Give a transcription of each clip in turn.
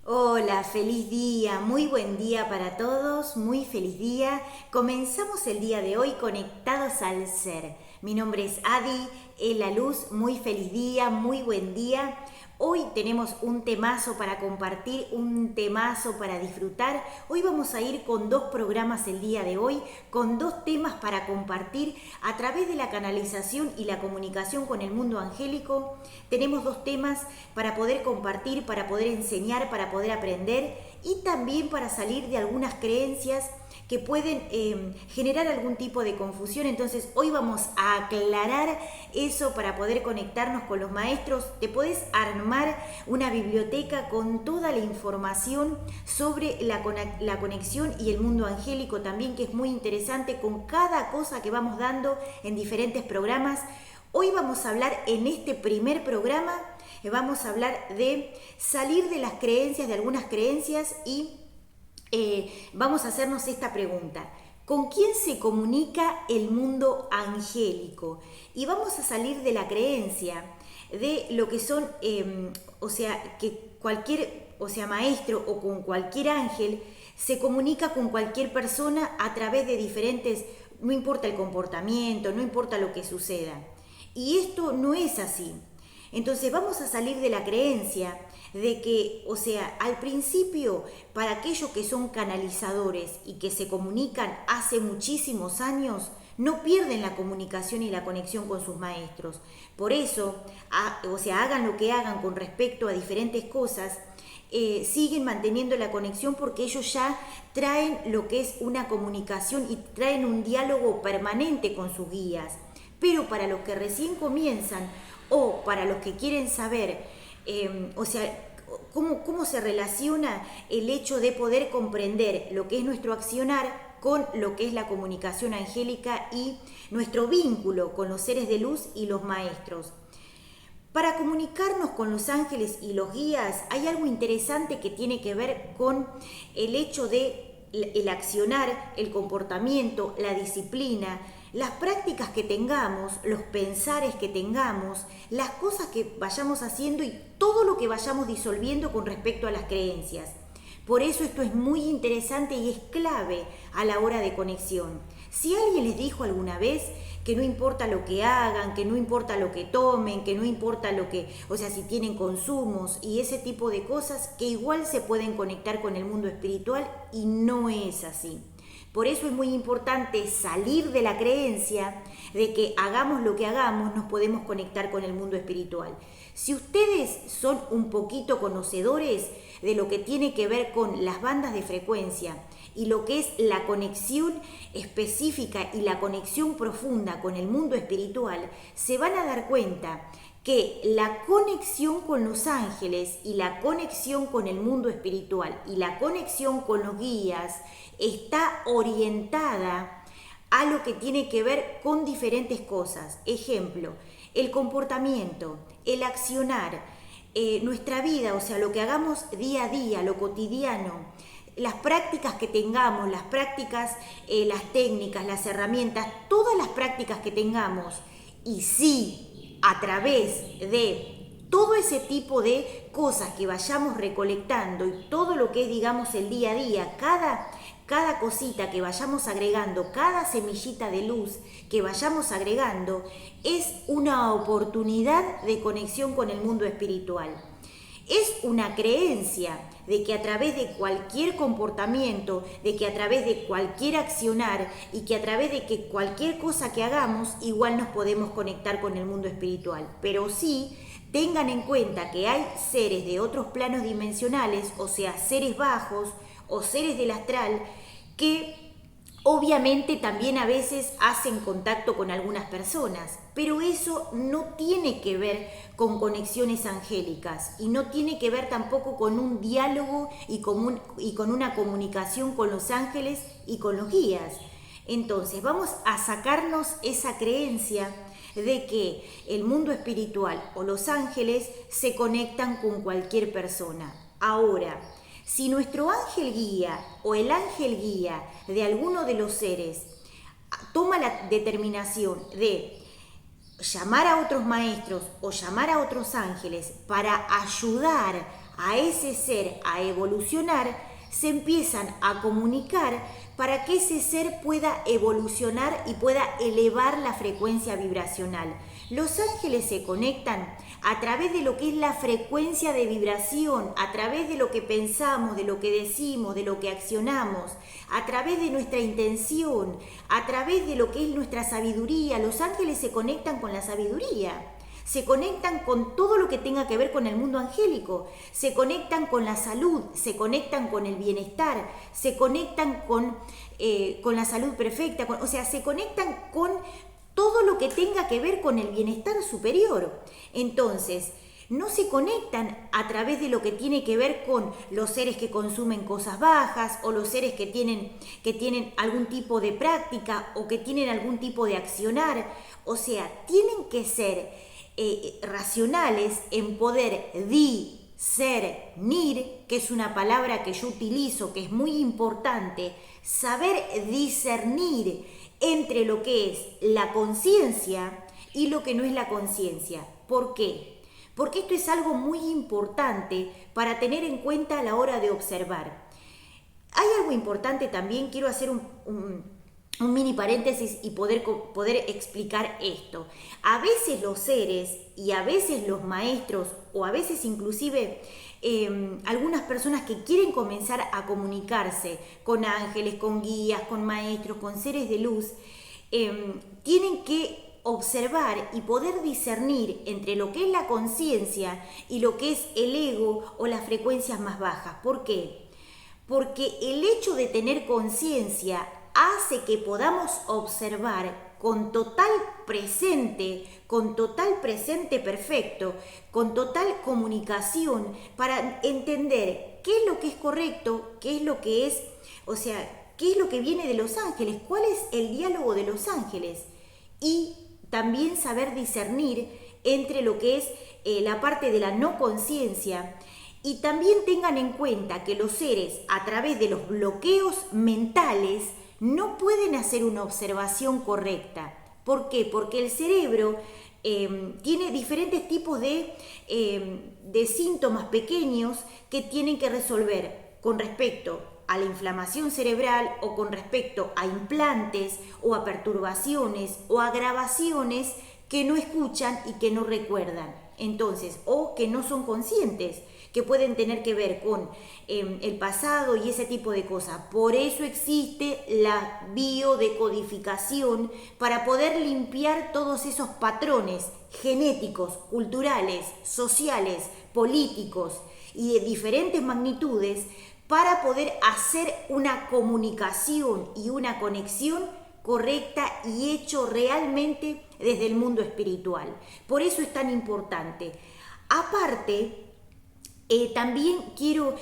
Hola, feliz día, muy buen día para todos, muy feliz día. Comenzamos el día de hoy conectados al ser. Mi nombre es Adi, la luz, muy feliz día, muy buen día. Hoy tenemos un temazo para compartir, un temazo para disfrutar. Hoy vamos a ir con dos programas el día de hoy, con dos temas para compartir a través de la canalización y la comunicación con el mundo angélico. Tenemos dos temas para poder compartir, para poder enseñar, para poder aprender y también para salir de algunas creencias que pueden generar algún tipo de confusión. Entonces hoy vamos a aclarar eso para poder conectarnos con los maestros. Te podés armar una biblioteca con toda la información sobre la conexión y el mundo angélico también, que es muy interesante, con cada cosa que vamos dando en diferentes programas. Hoy vamos a hablar en este primer programa, vamos a hablar de salir de las creencias, de algunas creencias y vamos a hacernos esta pregunta. ¿Con quién se comunica el mundo angélico? Y vamos a salir de la creencia de lo que son, que cualquier, maestro o con cualquier ángel se comunica con cualquier persona a través de diferentes, no importa el comportamiento, no importa lo que suceda. Y esto no es así. Entonces vamos a salir de la creencia de que, al principio, para aquellos que son canalizadores y que se comunican hace muchísimos años, no pierden la comunicación y la conexión con sus maestros. Por eso, hagan lo que hagan con respecto a diferentes cosas, siguen manteniendo la conexión porque ellos ya traen lo que es una comunicación y traen un diálogo permanente con sus guías. Pero para los que recién comienzan o para los que quieren saber, cómo se relaciona el hecho de poder comprender lo que es nuestro accionar con lo que es la comunicación angélica y nuestro vínculo con los seres de luz y los maestros. Para comunicarnos con los ángeles y los guías hay algo interesante que tiene que ver con el hecho de el accionar, el comportamiento, la disciplina, las prácticas que tengamos, los pensares que tengamos, las cosas que vayamos haciendo y todo lo que vayamos disolviendo con respecto a las creencias. Por eso esto es muy interesante y es clave a la hora de conexión. Si alguien les dijo alguna vez que no importa lo que hagan, que no importa lo que tomen, que no importa lo que, si tienen consumos y ese tipo de cosas, que igual se pueden conectar con el mundo espiritual, y no es así. Por eso es muy importante salir de la creencia de que hagamos lo que hagamos, nos podemos conectar con el mundo espiritual. Si ustedes son un poquito conocedores de lo que tiene que ver con las bandas de frecuencia y lo que es la conexión específica y la conexión profunda con el mundo espiritual, se van a dar cuenta que la conexión con los ángeles y la conexión con el mundo espiritual y la conexión con los guías está orientada a lo que tiene que ver con diferentes cosas. Ejemplo, el comportamiento, el accionar, nuestra vida, lo que hagamos día a día, lo cotidiano, las prácticas que tengamos, las prácticas, las técnicas, las herramientas, todas las prácticas que tengamos, y sí, a través de todo ese tipo de cosas que vayamos recolectando y todo lo que es, digamos, el día a día, cada cosita que vayamos agregando, cada semillita de luz que vayamos agregando, es una oportunidad de conexión con el mundo espiritual. Es una creencia de que a través de cualquier comportamiento, de que a través de cualquier accionar y que a través de que cualquier cosa que hagamos, igual nos podemos conectar con el mundo espiritual. Pero sí, tengan en cuenta que hay seres de otros planos dimensionales, seres bajos o seres del astral, que obviamente también a veces hacen contacto con algunas personas, pero eso no tiene que ver con conexiones angélicas y no tiene que ver tampoco con un diálogo y con una comunicación con los ángeles y con los guías. Entonces vamos a sacarnos esa creencia de que el mundo espiritual o los ángeles se conectan con cualquier persona. Ahora, si nuestro ángel guía o el ángel guía de alguno de los seres toma la determinación de llamar a otros maestros o llamar a otros ángeles para ayudar a ese ser a evolucionar, se empiezan a comunicar para que ese ser pueda evolucionar y pueda elevar la frecuencia vibracional. Los ángeles se conectan a través de lo que es la frecuencia de vibración, a través de lo que pensamos, de lo que decimos, de lo que accionamos, a través de nuestra intención, a través de lo que es nuestra sabiduría. Los ángeles se conectan con la sabiduría. Se conectan con todo lo que tenga que ver con el mundo angélico, se conectan con la salud, se conectan con el bienestar, se conectan con la salud perfecta, o sea, se conectan con todo lo que tenga que ver con el bienestar superior. Entonces, no se conectan a través de lo que tiene que ver con los seres que consumen cosas bajas o los seres que tienen algún tipo de práctica o que tienen algún tipo de accionar. O sea, tienen que ser racionales en poder discernir, que es una palabra que yo utilizo, que es muy importante, saber discernir entre lo que es la conciencia y lo que no es la conciencia. ¿Por qué? Porque esto es algo muy importante para tener en cuenta a la hora de observar. Hay algo importante también, quiero hacer un mini paréntesis y poder explicar esto. A veces los seres y a veces los maestros o a veces inclusive algunas personas que quieren comenzar a comunicarse con ángeles, con guías, con maestros, con seres de luz, tienen que observar y poder discernir entre lo que es la conciencia y lo que es el ego o las frecuencias más bajas. ¿Por qué? Porque el hecho de tener conciencia hace que podamos observar con total presente perfecto, con total comunicación, para entender qué es lo que es correcto, qué es lo que es, o sea, qué es lo que viene de los ángeles, cuál es el diálogo de los ángeles, y también saber discernir entre lo que es la parte de la no conciencia. Y también tengan en cuenta que los seres, a través de los bloqueos mentales, no pueden hacer una observación correcta. ¿Por qué? Porque el cerebro tiene diferentes tipos de síntomas pequeños que tienen que resolver con respecto a la inflamación cerebral o con respecto a implantes o a perturbaciones o a grabaciones que no escuchan y que no recuerdan. Entonces, o que no son conscientes, que pueden tener que ver con el pasado y ese tipo de cosas. Por eso existe la biodecodificación, para poder limpiar todos esos patrones genéticos, culturales, sociales, políticos y de diferentes magnitudes, para poder hacer una comunicación y una conexión correcta y hecho realmente desde el mundo espiritual. Por eso es tan importante. Aparte, también quiero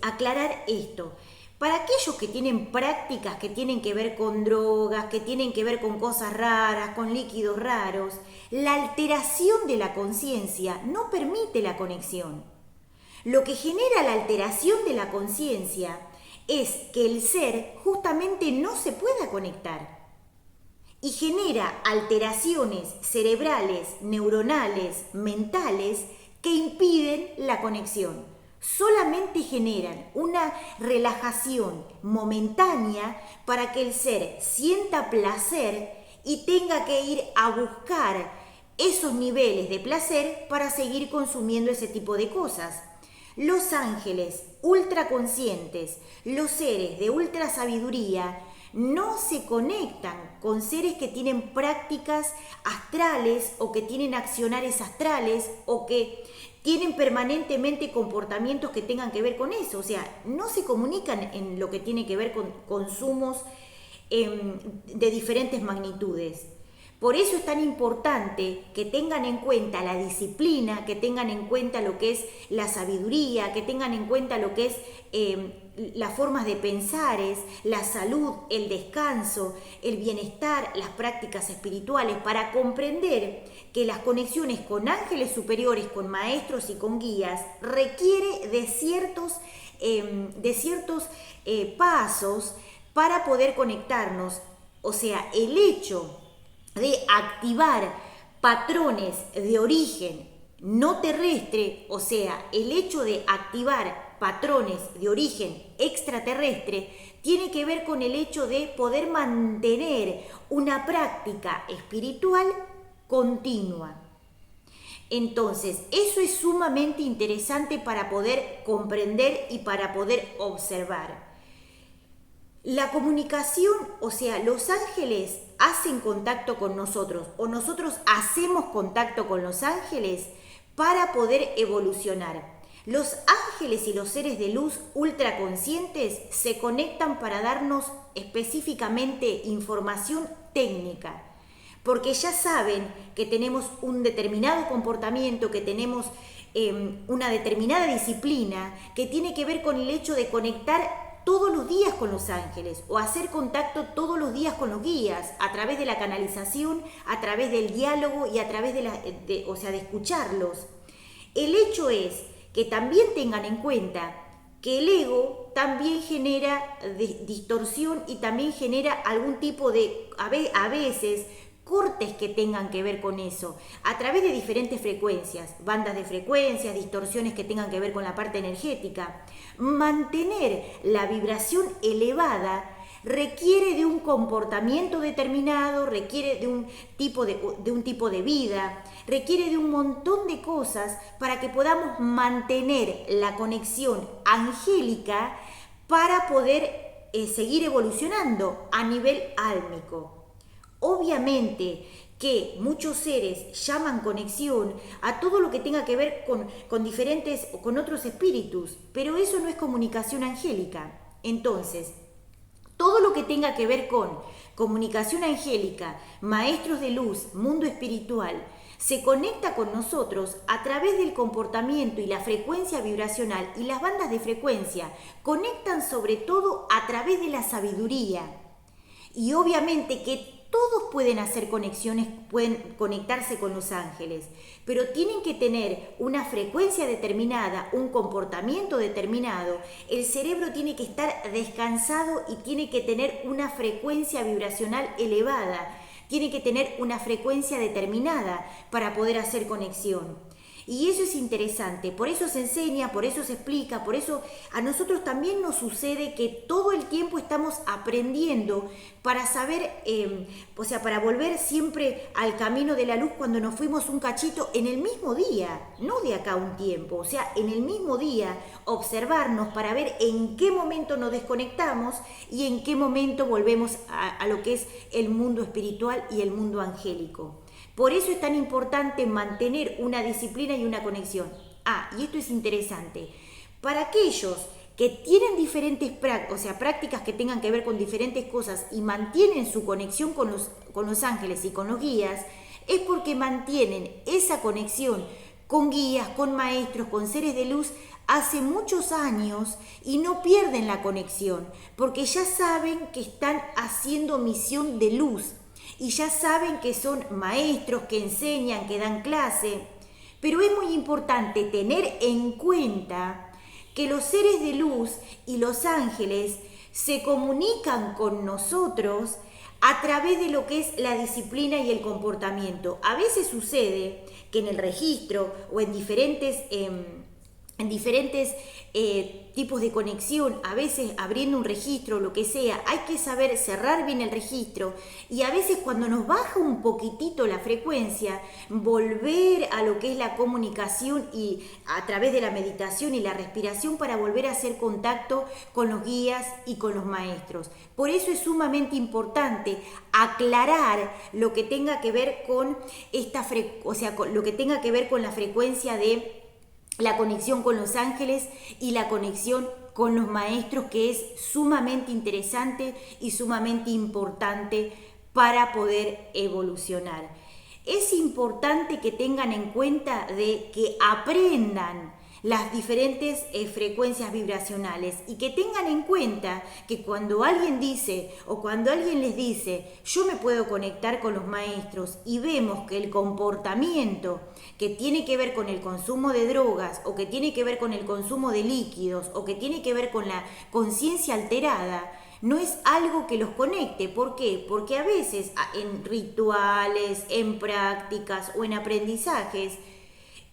aclarar esto. Para aquellos que tienen prácticas que tienen que ver con drogas, que tienen que ver con cosas raras, con líquidos raros, la alteración de la conciencia no permite la conexión. Lo que genera la alteración de la conciencia es que el ser justamente no se pueda conectar y genera alteraciones cerebrales, neuronales, mentales, que impiden la conexión. Solamente generan una relajación momentánea para que el ser sienta placer y tenga que ir a buscar esos niveles de placer para seguir consumiendo ese tipo de cosas. Los ángeles ultraconscientes, los seres de ultra sabiduría, no se conectan con seres que tienen prácticas astrales o que tienen accionares astrales o que tienen permanentemente comportamientos que tengan que ver con eso. O sea, no se comunican en lo que tiene que ver con consumos de diferentes magnitudes. Por eso es tan importante que tengan en cuenta la disciplina, que tengan en cuenta lo que es la sabiduría, que tengan en cuenta lo que es las formas de pensar, la salud, el descanso, el bienestar, las prácticas espirituales, para comprender que las conexiones con ángeles superiores, con maestros y con guías requiere de ciertos pasos para poder conectarnos. O sea, el hecho de activar patrones de origen no terrestre, o sea, el hecho de activar patrones de origen extraterrestre, tiene que ver con el hecho de poder mantener una práctica espiritual continua. Entonces, eso es sumamente interesante para poder comprender y para poder observar. La comunicación, o sea, los ángeles hacen contacto con nosotros o nosotros hacemos contacto con los ángeles para poder evolucionar. Los ángeles y los seres de luz ultraconscientes se conectan para darnos específicamente información técnica, porque ya saben que tenemos un determinado comportamiento, que tenemos una determinada disciplina que tiene que ver con el hecho de conectar todos los días con los ángeles o hacer contacto todos los días con los guías a través de la canalización, a través del diálogo y a través de escucharlos. El hecho es que también tengan en cuenta que el ego también genera distorsión y también genera algún tipo de, a veces, cortes que tengan que ver con eso, a través de diferentes frecuencias, bandas de frecuencias, distorsiones que tengan que ver con la parte energética. Mantener la vibración elevada requiere de un comportamiento determinado, requiere de un tipo de vida, requiere de un montón de cosas para que podamos mantener la conexión angélica para poder seguir evolucionando a nivel álmico. Obviamente que muchos seres llaman conexión a todo lo que tenga que ver con diferentes o con otros espíritus, pero eso no es comunicación angélica. Entonces, todo lo que tenga que ver con comunicación angélica, maestros de luz, mundo espiritual, se conecta con nosotros a través del comportamiento y la frecuencia vibracional, y las bandas de frecuencia conectan sobre todo a través de la sabiduría. Y obviamente que todos pueden hacer conexiones, pueden conectarse con los ángeles, pero tienen que tener una frecuencia determinada, un comportamiento determinado. El cerebro tiene que estar descansado y tiene que tener una frecuencia vibracional elevada, tiene que tener una frecuencia determinada para poder hacer conexión. Y eso es interesante, por eso se enseña, por eso se explica, por eso a nosotros también nos sucede que todo el tiempo estamos aprendiendo para saber, para volver siempre al camino de la luz cuando nos fuimos un cachito en el mismo día, no de acá un tiempo, o sea, en el mismo día, observarnos para ver en qué momento nos desconectamos y en qué momento volvemos a lo que es el mundo espiritual y el mundo angélico. Por eso es tan importante mantener una disciplina y una conexión. Y esto es interesante. Para aquellos que tienen diferentes prácticas que tengan que ver con diferentes cosas y mantienen su conexión con los ángeles y con los guías, es porque mantienen esa conexión con guías, con maestros, con seres de luz hace muchos años y no pierden la conexión, porque ya saben que están haciendo misión de luz. Y ya saben que son maestros, que enseñan, que dan clase. Pero es muy importante tener en cuenta que los seres de luz y los ángeles se comunican con nosotros a través de lo que es la disciplina y el comportamiento. A veces sucede que en el registro o en diferentes tipos de conexión, a veces abriendo un registro o lo que sea, hay que saber cerrar bien el registro, y a veces cuando nos baja un poquitito la frecuencia, volver a lo que es la comunicación y a través de la meditación y la respiración para volver a hacer contacto con los guías y con los maestros. Por eso es sumamente importante aclarar lo que tenga que ver con lo que tenga que ver con la frecuencia de la conexión con los ángeles y la conexión con los maestros, que es sumamente interesante y sumamente importante para poder evolucionar. Es importante que tengan en cuenta de que aprendan las diferentes frecuencias vibracionales y que tengan en cuenta que cuando alguien dice o cuando alguien les dice yo me puedo conectar con los maestros, y vemos que el comportamiento que tiene que ver con el consumo de drogas o que tiene que ver con el consumo de líquidos o que tiene que ver con la conciencia alterada, no es algo que los conecte. ¿Por qué? Porque a veces en rituales, en prácticas o en aprendizajes,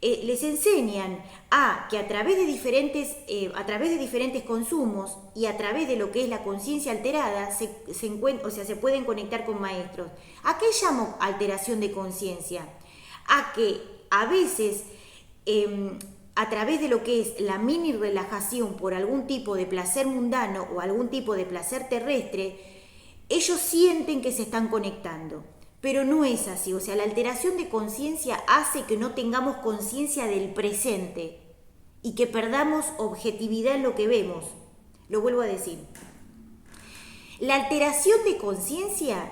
les enseñan a que a través de diferentes consumos y a través de lo que es la conciencia alterada se pueden conectar con maestros. ¿A qué llamo alteración de conciencia? A que a veces a través de lo que es la mini relajación por algún tipo de placer mundano o algún tipo de placer terrestre, ellos sienten que se están conectando. Pero no es así, o sea, la alteración de conciencia hace que no tengamos conciencia del presente y que perdamos objetividad en lo que vemos. Lo vuelvo a decir. La alteración de conciencia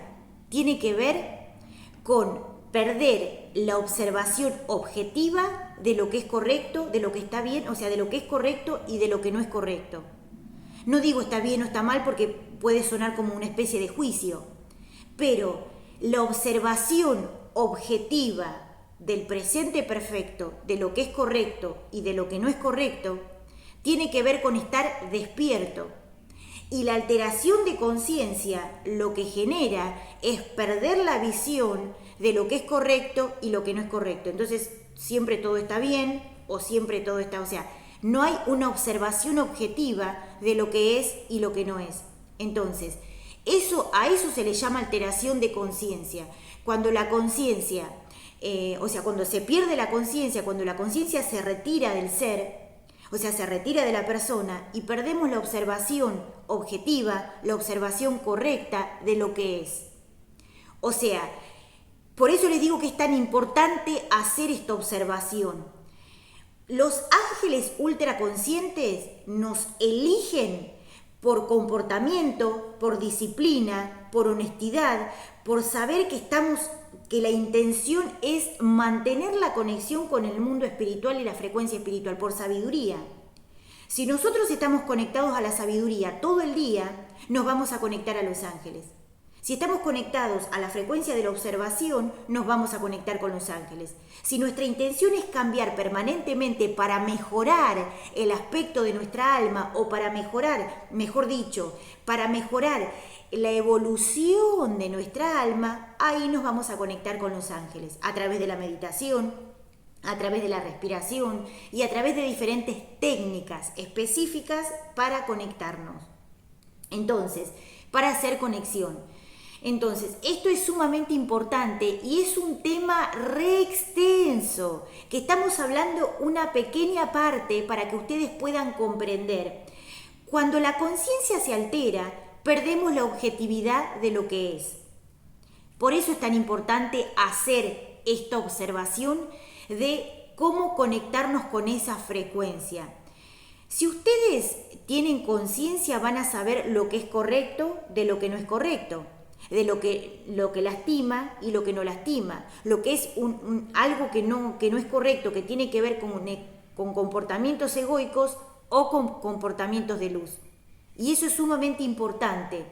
tiene que ver con perder la observación objetiva de lo que es correcto, de lo que está bien, o sea, de lo que es correcto y de lo que no es correcto. No digo está bien o está mal porque puede sonar como una especie de juicio, pero la observación objetiva del presente perfecto, de lo que es correcto y de lo que no es correcto, tiene que ver con estar despierto. Y la alteración de conciencia lo que genera es perder la visión de lo que es correcto y lo que no es correcto. Entonces, siempre todo está bien o siempre todo está... O sea, no hay una observación objetiva de lo que es y lo que no es. Entonces, a eso se le llama alteración de conciencia. Cuando la conciencia, cuando se pierde la conciencia, cuando la conciencia se retira del ser, o sea, se retira de la persona y perdemos la observación objetiva, la observación correcta de lo que es. O sea, por eso les digo que es tan importante hacer esta observación. Los ángeles ultraconscientes nos eligen por comportamiento, por disciplina, por honestidad, por saber que la intención es mantener la conexión con el mundo espiritual y la frecuencia espiritual, por sabiduría. Si nosotros estamos conectados a la sabiduría todo el día, nos vamos a conectar a los ángeles. Si estamos conectados a la frecuencia de la observación, nos vamos a conectar con los ángeles. Si nuestra intención es cambiar permanentemente para mejorar el aspecto de nuestra alma o para mejorar, mejor dicho, para mejorar la evolución de nuestra alma, ahí nos vamos a conectar con los ángeles, a través de la meditación, a través de la respiración y a través de diferentes técnicas específicas para conectarnos. Entonces, para hacer conexión. Entonces, esto es sumamente importante y es un tema re extenso, que estamos hablando una pequeña parte para que ustedes puedan comprender. Cuando la conciencia se altera, perdemos la objetividad de lo que es. Por eso es tan importante hacer esta observación de cómo conectarnos con esa frecuencia. Si ustedes tienen conciencia, van a saber lo que es correcto de lo que no es correcto, de lo que lastima y lo que no lastima, lo que es algo que no es correcto, que tiene que ver con comportamientos egoicos o con comportamientos de luz. Y eso es sumamente importante.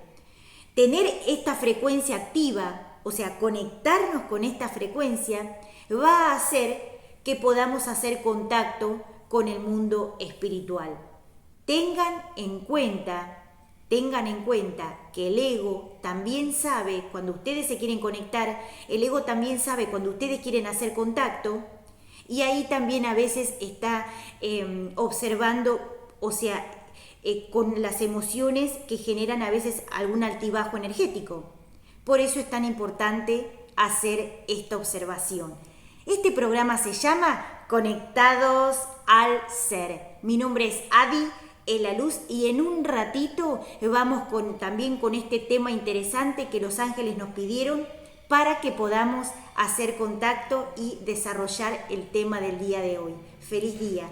Tener esta frecuencia activa, o sea, conectarnos con esta frecuencia, va a hacer que podamos hacer contacto con el mundo espiritual. Tengan en cuenta que el ego también sabe cuando ustedes se quieren conectar, el ego también sabe cuando ustedes quieren hacer contacto y ahí también a veces está observando, o sea, con las emociones que generan a veces algún altibajo energético. Por eso es tan importante hacer esta observación. Este programa se llama Conectados al Ser. Mi nombre es Adi en la luz y en un ratito vamos también con este tema interesante que los ángeles nos pidieron para que podamos hacer contacto y desarrollar el tema del día de hoy. ¡Feliz día!